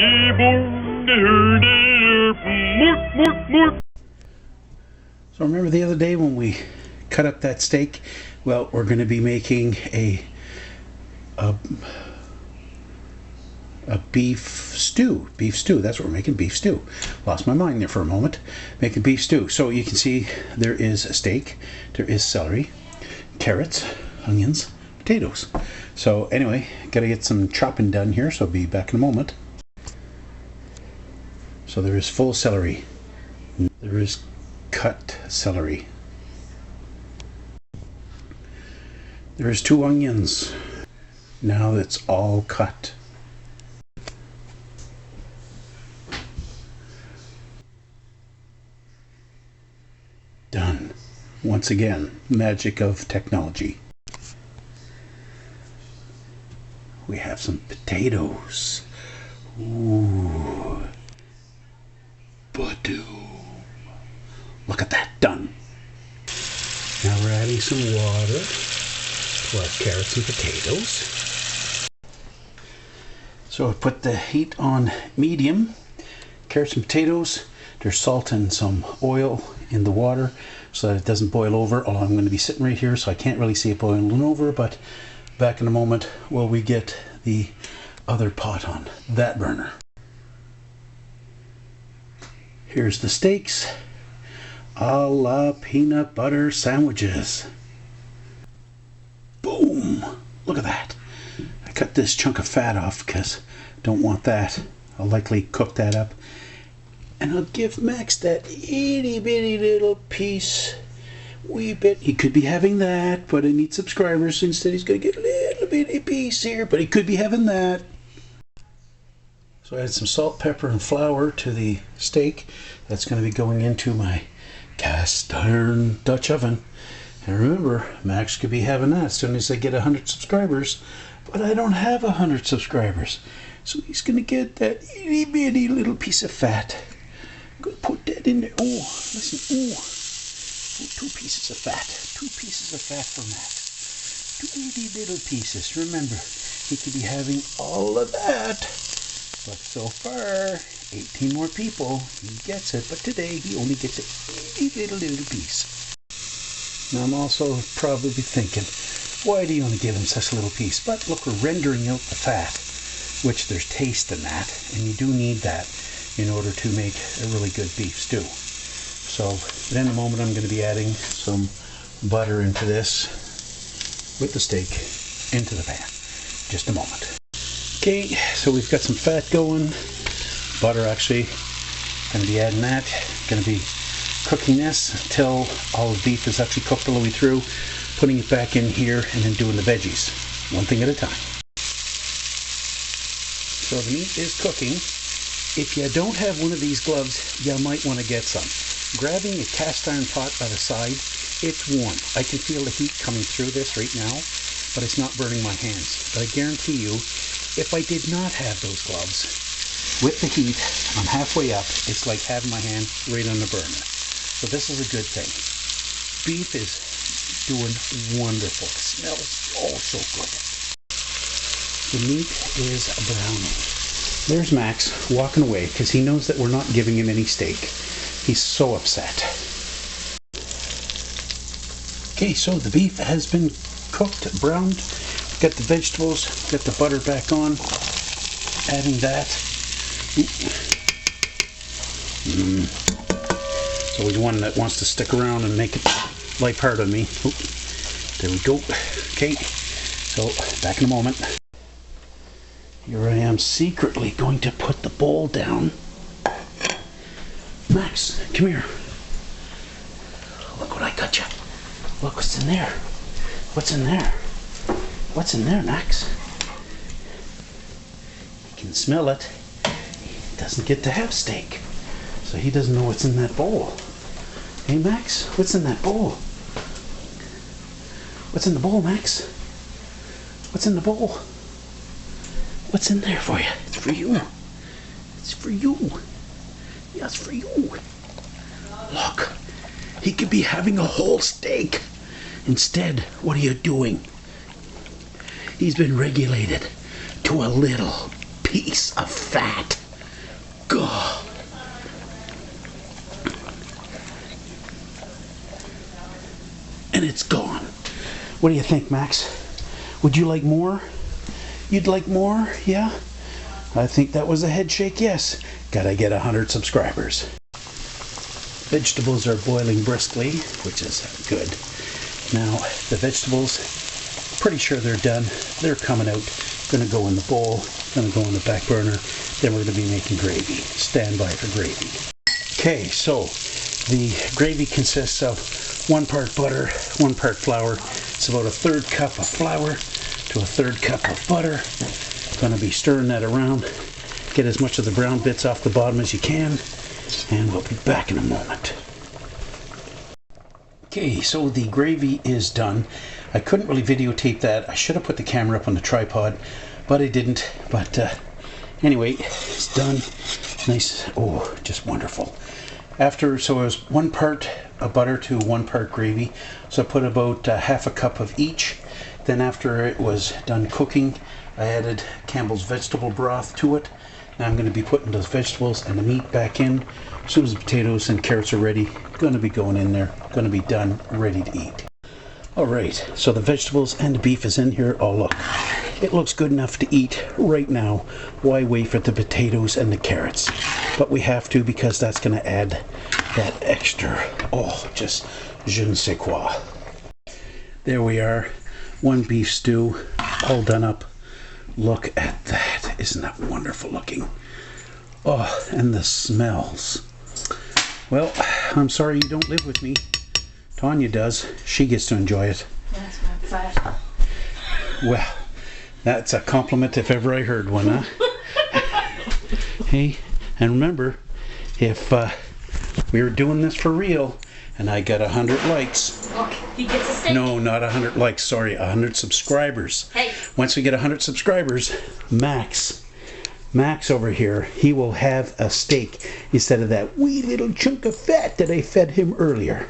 So remember the other day when we cut up that steak? Well, we're going to be making a beef stew. Beef stew. That's what we're making. Beef stew. Lost my mind there for a moment. Making beef stew. So you can see there is a steak. There is celery, carrots, onions, potatoes. So anyway, gotta get some chopping done here. So I'll be back in a moment. So there is full celery. There is cut celery. There is 2 onions. Now it's all cut. Done. Once again, magic of technology. We have some potatoes. Ooh. Ba-doom. Look at that, done. Now we're adding some water to our carrots and potatoes. So I put the heat on medium. Carrots and potatoes. There's salt and some oil in the water so that it doesn't boil over. Although I'm going to be sitting right here, so I can't really see it boiling over, but back in a moment while we get the other pot on that burner. Here's the steaks, a la peanut butter sandwiches. Boom! Look at that. I cut this chunk of fat off because I don't want that. I'll likely cook that up. And I'll give Max that itty bitty little piece. Wee bit. He could be having that, but I need subscribers. Instead, he's going to get a little bitty piece here, but he could be having that. So I added some salt, pepper, and flour to the steak. That's going to be going into my cast iron Dutch oven. And remember, Max could be having that as soon as I get 100 subscribers. But I don't have 100 subscribers. So he's going to get that itty bitty little piece of fat. I'm going to put that in there. Oh, listen. Oh, 2 pieces of fat. 2 pieces of fat for Max. 2 itty little pieces. Remember, he could be having all of that. But so far, 18 more people, he gets it. But today, he only gets a itty little piece. Now, I'm also probably thinking, why do you only give him such a little piece? But look, we're rendering out the fat, which there's taste in that, and you do need that in order to make a really good beef stew. So in a moment I'm going to be adding some butter into this with the steak into the pan. Just a moment. Okay, so we've got some fat going. Butter actually. Going to be adding that. Going to be cooking this until all the beef is actually cooked all the way through. Putting it back in here and then doing the veggies. One thing at a time. So the meat is cooking. If you don't have one of these gloves, you might want to get some. Grabbing a cast iron pot by the side, it's warm. I can feel the heat coming through this right now, but it's not burning my hands. But I guarantee you, if I did not have those gloves, with the heat, I'm halfway up, it's like having my hand right on the burner. So this is a good thing. Beef is doing wonderful. It smells oh so good. The meat is browning. There's Max walking away because he knows that we're not giving him any steak. He's so upset. Okay, so the beef has been cooked, browned. Got the vegetables, got the butter back on. Adding that. It's always one that wants to stick around and make it life hard on me. Oop. There we go. Okay, so back in a moment. Here I am secretly going to put the bowl down. Max, come here. Look what I got you. Look what's in there. What's in there? What's in there, Max? You can smell it. He doesn't get to have steak, so he doesn't know what's in that bowl. Hey, Max, what's in that bowl? What's in the bowl, Max? What's in the bowl? What's in there for you? It's for you. It's for you. Yeah, it's for you. Look, he could be having a whole steak. Instead, what are you doing? He's been regulated to a little piece of fat. God. And it's gone. What do you think, Max? Would you like more? You'd like more? Yeah? I think that was a head shake yes. Gotta get 100 subscribers. Vegetables are boiling briskly, which is good. Now, the vegetables, pretty sure they're done. They're coming out. Gonna go in the bowl, gonna go in the back burner. Then we're gonna be making gravy. Stand by for gravy. Okay, so the gravy consists of 1 part butter, 1 part flour. It's about 1/3 cup of flour to 1/3 cup of butter. Gonna be stirring that around. Get as much of the brown bits off the bottom as you can, and we'll be back in a moment. Okay, so the gravy is done. I couldn't really videotape that. I should have put the camera up on the tripod, but I didn't. But anyway, it's done. Nice, oh, just wonderful. So it was 1 part of butter to 1 part gravy. So I put about 1/2 cup of each. Then after it was done cooking, I added Campbell's vegetable broth to it. Now I'm going to be putting those vegetables and the meat back in. As soon as the potatoes and carrots are ready, going to be going in there. Going to be done, ready to eat. Alright, so the vegetables and the beef is in here. Oh look, it looks good enough to eat right now. Why wait for the potatoes and the carrots? But we have to, because that's going to add that extra, oh, just je ne sais quoi. There we are, 1 beef stew, all done up. Look at that, isn't that wonderful looking? Oh, and the smells. Well, I'm sorry you don't live with me. Tonya does. She gets to enjoy it. That's my fat. Well, that's a compliment if ever I heard one, huh? Hey, and remember, if we were doing this for real and I got 100 likes. Okay, he gets a steak. No, not 100 likes, sorry, 100 subscribers. Hey. Once we get 100 subscribers, Max over here, he will have a steak instead of that wee little chunk of fat that I fed him earlier.